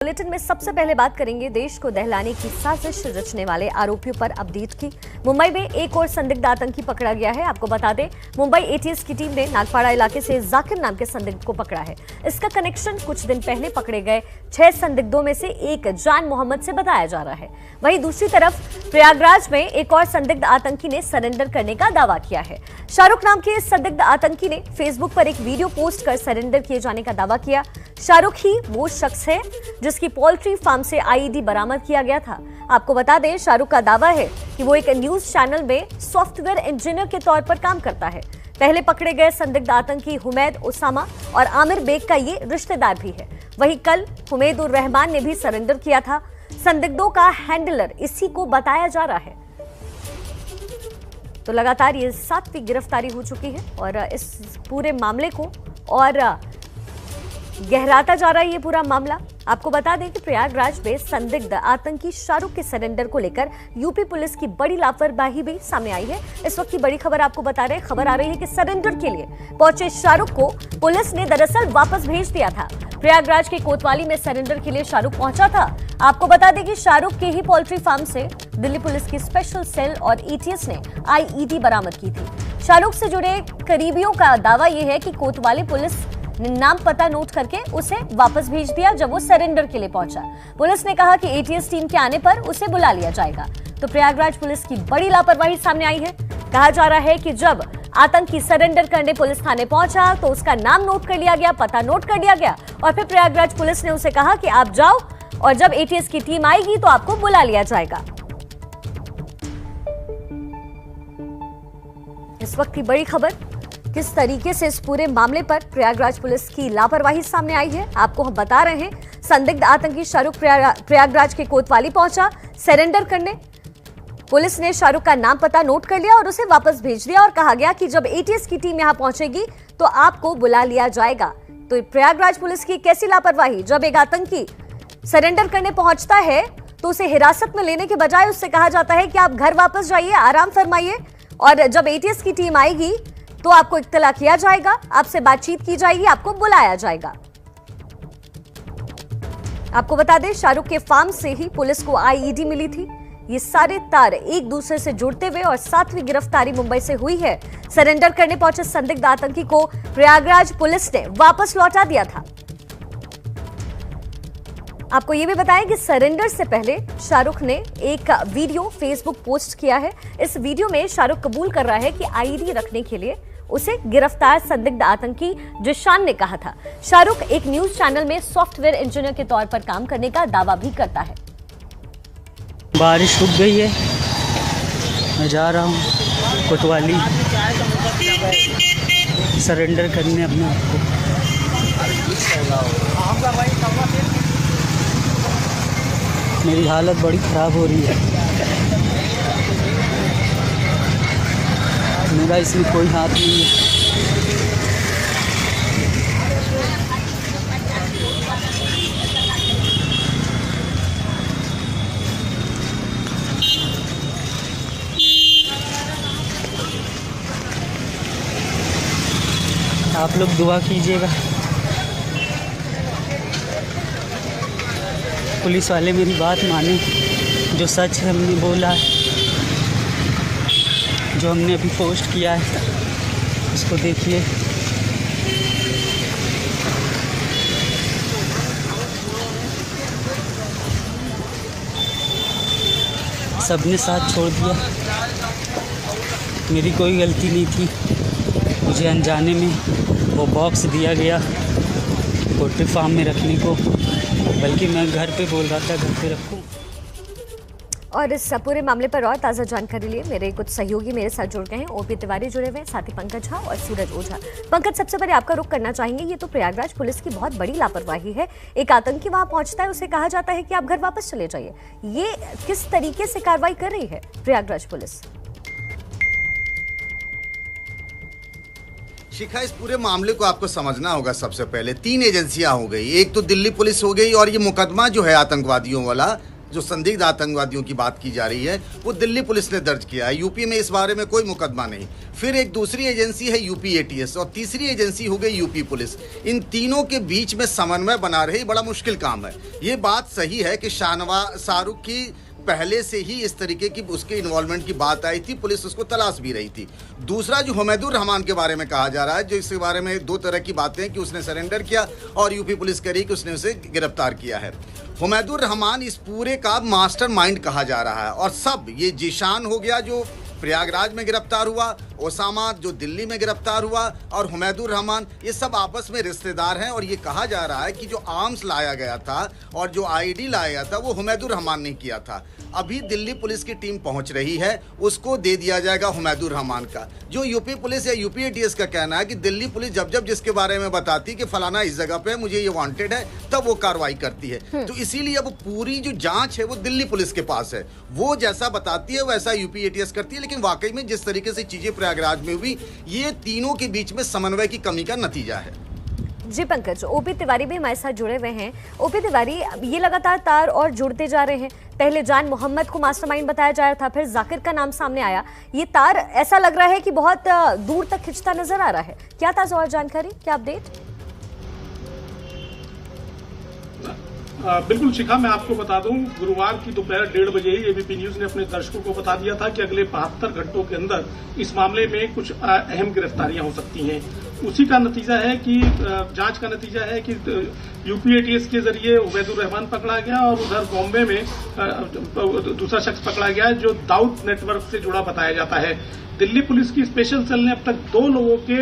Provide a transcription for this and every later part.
Bulletin में सबसे पहले बात करेंगे देश को दहलाने की साजिश रचने वाले आरोपियों पर अपडेट की। मुंबई में एक और संदिग्ध आतंकी पकड़ा गया है। आपको बता दें, मुंबई एटीएस की टीम ने नागपाड़ा इलाके से जाकिर नाम के संदिग्ध को पकड़ा है। इसका कनेक्शन कुछ दिन पहले पकड़े गए 6 संदिग्धों में से एक जान मोहम्मद से बताया जा रहा है। वहीं दूसरी तरफ प्रयागराज में एक और संदिग्ध आतंकी ने सरेंडर करने का दावा किया है। शाहरुख नाम के इस संदिग्ध आतंकी ने फेसबुक पर एक वीडियो पोस्ट कर सरेंडर किए जाने का दावा किया। शाहरुख ही वो शख्स है जिसकी पोल्ट्री फार्म से आईईडी बरामद किया गया था। आपको बता दें, शाहरुख का दावा है कि वो एक न्यूज चैनल में सॉफ्टवेयर इंजीनियर के तौर पर काम करता है। पहले पकड़े गए संदिग्ध आतंकी हुमैद उसामा और आमिर बेग का ये रिश्तेदार भी है। वहीं कल हुमैद उर रहमान ने भी सरेंडर किया था। संदिग्धों का हैंडलर इसी को बताया जा रहा है। तो लगातार ये 7वीं गिरफ्तारी हो चुकी है और इस पूरे मामले को और गहराता जा रहा है ये पूरा मामला। आपको बता दें कि प्रयागराज में संदिग्ध आतंकी शाहरुख के सरेंडर को लेकर यूपी पुलिस की बड़ी लापरवाही भी सामने आई है। इस वक्त की बड़ी खबर आपको बता रहे हैं। खबर आ रही है कि सरेंडर के लिए पहुंचे शाहरुख को पुलिस ने दरअसल वापस भेज दिया था। प्रयागराज के कोतवाली में सरेंडर के लिए शाहरुख पहुंचा था। आपको बता दें कि शाहरुख के ही पोल्ट्री फार्म से दिल्ली पुलिस की स्पेशल सेल और एटीएस ने आईईडी बरामद की थी। शाहरुख से जुड़े करीबियों का दावा यह है कि कोतवाली पुलिस ने नाम पता नोट करके उसे वापस भेज दिया जब वो सरेंडर के लिए पहुंचा। पुलिस ने कहा कि एटीएस टीम के आने पर उसे बुला लिया जाएगा। तो प्रयागराज पुलिस की बड़ी लापरवाही सामने आई है। कहा जा रहा है कि जब आतंकी सरेंडर करने पुलिस थाने पहुंचा तो उसका नाम नोट कर लिया गया, पता नोट कर लिया गया और फिर प्रयागराज पुलिस ने उसे कहा कि आप जाओ और जब एटीएस की टीम आएगी तो आपको बुला लिया जाएगा। इस वक्त की बड़ी खबर, किस तरीके से इस पूरे मामले पर प्रयागराज पुलिस की लापरवाही सामने आई है आपको हम बता रहे हैं। संदिग्ध आतंकी शाहरुख प्रयागराज के कोतवाली पहुंचा सरेंडर करने। पुलिस ने शाहरुख का नाम पता नोट कर लिया और उसे वापस भेज दिया और कहा गया कि जब एटीएस की टीम यहां पहुंचेगी तो आपको बुला लिया जाएगा। तो प्रयागराज पुलिस की कैसी लापरवाही, जब एक आतंकी सरेंडर करने पहुंचता है तो उसे हिरासत में लेने के बजाय उससे कहा जाता है कि आप घर वापस जाइए, आराम फरमाइए और जब एटीएस की टीम आएगी तो आपको इत्तला किया जाएगा, आपसे बातचीत की जाएगी, आपको बुलाया जाएगा। आपको बता दें, शाहरुख के फार्म से ही पुलिस को आईईडी मिली थी। ये सारे तार एक दूसरे से जुड़ते हुए और 7वीं गिरफ्तारी मुंबई से हुई है। सरेंडर करने पहुंचे संदिग्ध आतंकी को प्रयागराज पुलिस ने वापस लौटा दिया था। आपको यह भी बताएं कि सरेंडर से पहले शाहरुख ने एक वीडियो फेसबुक पोस्ट किया है। इस वीडियो में शाहरुख कबूल कर रहा है कि आईडी रखने के लिए उसे गिरफ्तार संदिग्ध आतंकी जिशान ने कहा था। शाहरुख एक न्यूज चैनल में सॉफ्टवेयर इंजीनियर के तौर पर काम करने का दावा भी करता है। बारिश रुक गई है, मैं जा रहा हूँ कोतवाली सरेंडर करने अपने आप को। मेरी हालत बड़ी ख़राब हो रही है, मेरा इसमें कोई हाथ नहीं है। आप लोग दुआ कीजिएगा, पुलिस वाले मेरी बात माने, जो सच है हमने बोला है, जो हमने अभी पोस्ट किया है उसको देखिए। सबने साथ छोड़ दिया, मेरी कोई गलती नहीं थी। मुझे अनजाने में वो बॉक्स दिया गया पोल्ट्री फार्म में रखने को, बल्कि मैं घर पे बोल रहा था घर पे रखूं। और इस पूरे मामले पर और ताज़ा जानकारी लिए मेरे कुछ सहयोगी मेरे साथ जुड़ गए हैं। ओपी तिवारी जुड़े हुए हैं, साथ ही पंकज झा और सूरज ओझा। पंकज, सबसे पहले आपका रुख करना चाहेंगे, ये तो प्रयागराज पुलिस की बहुत बड़ी लापरवाही है। एक आतंकी वहां पहुंचता है, उसे कहा जाता है कि आप घर वापस चले जाइए। ये किस तरीके से कार्रवाई कर रही है प्रयागराज पुलिस? शिखा, इस पूरे मामले को आपको समझना होगा। सबसे पहले 3 एजेंसियां हो गई, एक तो दिल्ली पुलिस हो गई और ये मुकदमा जो है आतंकवादियों वाला जो संदिग्ध आतंकवादियों की बात की जा रही है वो दिल्ली पुलिस ने दर्ज किया है। यूपी में इस बारे में कोई मुकदमा नहीं। फिर एक दूसरी एजेंसी है यूपी एटीएस और तीसरी एजेंसी हो गई यूपी पुलिस। इन तीनों के बीच में समन्वय बना रहे बड़ा मुश्किल काम है। ये बात सही है कि शाहरुख की पहले से ही इस तरीके की उसके इन्वॉल्वमेंट की बात आई थी, पुलिस उसको तलाश भी रही थी। दूसरा जो हुमैदुर रहमान के बारे में कहा जा रहा है, जो इसके बारे में दो तरह की बातें हैं कि उसने सरेंडर किया और यूपी पुलिस कह रही कि उसने उसे गिरफ्तार किया है। हुमैदुर रहमान इस पूरे का मास्टरमाइंड कहा जा रहा है और सब ये जीशान हो गया जो प्रयागराज में गिरफ्तार हुआ, ओसामा जो दिल्ली में गिरफ्तार हुआ और हुमैदुर रहमान, ये सब आपस में रिश्तेदार हैं। और ये कहा जा रहा है कि जो आर्म्स लाया गया था और जो आईडी लाया गया था वो हुमैदुर रहमान ने किया था। अभी दिल्ली पुलिस की टीम पहुंच रही है, उसको दे दिया जाएगा हुमैदुर रहमान का। जो यूपी पुलिस या यूपी एटीएस का कहना है कि दिल्ली पुलिस जब जब जिसके बारे में बताती कि फलाना इस जगह पे मुझे ये वांटेड है, तब वो कार्रवाई करती है। तो इसीलिए अब पूरी जो जांच है वो दिल्ली पुलिस के पास है। वो जैसा बताती है वैसा यूपी एटीएस करती है। लेकिन वाकई में जिस तरीके से चीजें प्रयागराज में हुई, ये तीनों के बीच में समन्वय की कमी का नतीजा है। जी पंकज, ओपी तिवारी भी हमारे साथ जुड़े हुए हैं। ओपी तिवारी, ये लगातार तार और जुड़ते जा रहे हैं। पहले जान मोहम्मद को मास्टरमाइंड बताया जा रहा था, फिर जाकिर का नाम सामने आया। ये तार ऐसा लग रहा है कि बहुत दूर तक खिंचता नजर आ रहा है। क्या ताजा और जानकारी, क्या अपडेट? बिल्कुल शिखा, मैं आपको बता दूं, गुरुवार की दोपहर 1:30 बजे ही एबीपी न्यूज ने अपने दर्शकों को बता दिया था कि अगले 72 घंटों के अंदर इस मामले में कुछ अहम गिरफ्तारियां हो सकती हैं। उसी का नतीजा है कि जांच का नतीजा है कि यूपी एटीएस के जरिए उबैदुर रहमान पकड़ा गया और उधर बॉम्बे में दूसरा शख्स पकड़ा गया जो दाऊद नेटवर्क से जुड़ा बताया जाता है। दिल्ली पुलिस की स्पेशल सेल ने अब तक 2 लोगों के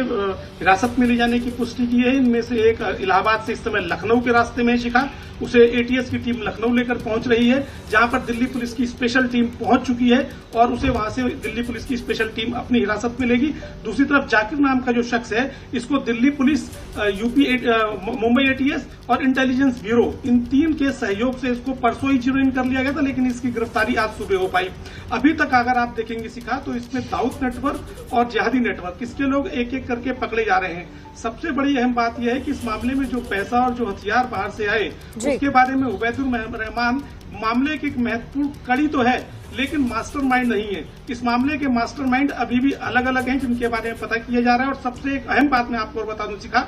हिरासत में ले जाने की पुष्टि की है। इनमें से एक इलाहाबाद से इस समय लखनऊ के रास्ते में है शिखा। उसे एटीएस की टीम लखनऊ लेकर पहुंच रही है, जहां पर दिल्ली पुलिस की स्पेशल टीम पहुंच चुकी है और उसे वहां से दिल्ली पुलिस की स्पेशल टीम अपनी हिरासत में लेगी। दूसरी तरफ जाकिर नाम का जो शख्स है, इसको दिल्ली पुलिस, मुंबई एटीएस और इंटेलिजेंस ब्यूरो, इन 3 के सहयोग से इसको परसों ही चिरइन कर लिया गया था, लेकिन इसकी गिरफ्तारी आज सुबह हो पाई। अभी तक अगर आप देखेंगे शिखा, तो इसमें दाऊद नेटवर्क और जिहादी नेटवर्क, इसके लोग एक एक करके पकड़े जा रहे हैं। सबसे बड़ी अहम बात यह है कि इस मामले में जो पैसा और जो हथियार बाहर से आए, उसके बारे में उबैदुर रहमान मामले की एक महत्वपूर्ण कड़ी तो है, लेकिन मास्टरमाइंड नहीं है। इस मामले के मास्टरमाइंड अभी भी अलग अलग हैं, जिनके बारे में पता किया जा रहा है। और सबसे एक अहम बात मैं आपको बता दूं शिखा,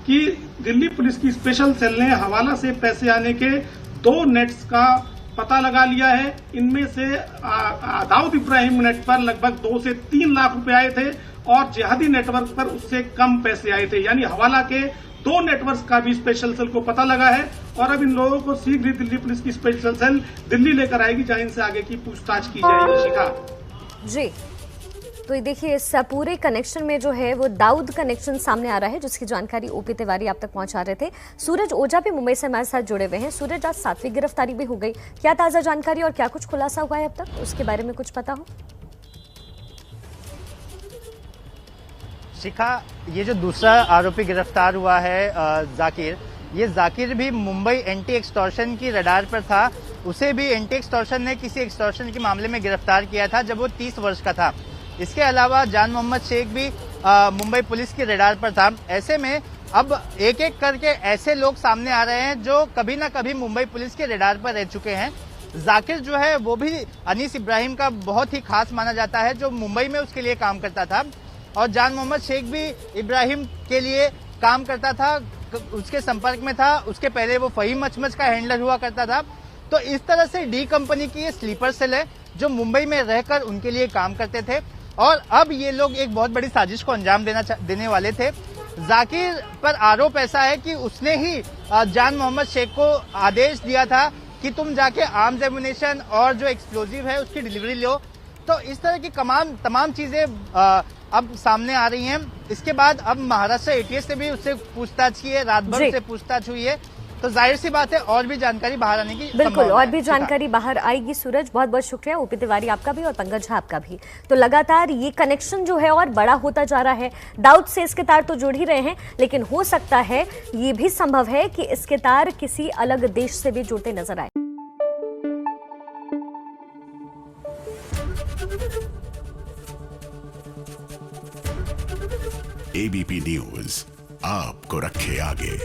कि दिल्ली पुलिस की स्पेशल सेल ने हवाला से पैसे आने के 2 नेट्स का पता लगा लिया है। इनमें से दाऊद इब्राहिम नेट पर लगभग 2 से 3 लाख रुपए आए थे और जिहादी नेटवर्क पर उससे कम पैसे आए थे। यानी हवाला के 2 नेटवर्क का भी स्पेशल सेल को पता लगा है और अब इन लोगों को शीघ्र ही दिल्ली पुलिस की स्पेशल सेल दिल्ली लेकर आएगी, जहां इनसे आगे की पूछताछ की जाएगी शिखा। जी, तो ये देखिए, इस पूरे कनेक्शन में जो है वो दाऊद कनेक्शन सामने आ रहा है, जिसकी जानकारी ओपी तिवारी आप तक पहुंचा रहे थे। सूरज ओझा भी मुंबई से हमारे साथ जुड़े हुए हैं। सूरज, आज 7वीं गिरफ्तारी भी हो गई, क्या ताजा जानकारी और क्या कुछ खुलासा हुआ है अब तक, उसके बारे में कुछ पता हो? शिखा, ये जो दूसरा आरोपी गिरफ्तार हुआ है जाकिर, ये जाकिर भी मुंबई एंटी एक्सटॉर्शन की रडार पर था। उसे भी एंटी एक्सटॉर्शन ने किसी एक्सटॉर्शन के मामले में गिरफ्तार किया था जब वो 30 वर्ष का था। इसके अलावा जान मोहम्मद शेख भी मुंबई पुलिस की रडार पर था। ऐसे में अब एक एक करके ऐसे लोग सामने आ रहे हैं जो कभी ना कभी मुंबई पुलिस के रडार पर रह चुके हैं। जाकिर जो है वो भी अनीस इब्राहिम का बहुत ही खास माना जाता है, जो मुंबई में उसके लिए काम करता था। और जान मोहम्मद शेख भी इब्राहिम के लिए काम करता था, उसके संपर्क में था। उसके पहले वो फहीम मचमच का हैंडलर हुआ करता था। तो इस तरह से डी कंपनी की ये स्लीपर सेल है जो मुंबई में रहकर उनके लिए काम करते थे और अब ये लोग एक बहुत बड़ी साजिश को अंजाम देने वाले थे। जाकिर पर आरोप ऐसा है कि उसने ही जान मोहम्मद शेख को आदेश दिया था कि तुम जाके आर्म्स एम्युनिशन और जो एक्सप्लोजिव है उसकी डिलीवरी लो। तो इस तरह की तमाम चीजें अब सामने आ रही हैं। इसके बाद अब महाराष्ट्र एटीएस से भी उससे पूछताछ की है, रात भर से पूछताछ हुई है, तो जाहिर सी बात है और भी जानकारी बाहर आने की बिल्कुल और भी जानकारी बाहर आएगी। सूरज, बहुत बहुत शुक्रिया, ओपी तिवारी आपका भी और पंकज झा आपका भी। तो लगातार ये कनेक्शन जो है और बड़ा होता जा रहा है। दाऊद से इसके तार तो जुड़ ही रहे हैं, लेकिन हो सकता है ये भी संभव है कि इसके तार किसी अलग देश से भी जुड़ते नजर आए। एबीपी न्यूज आपको रखे आगे।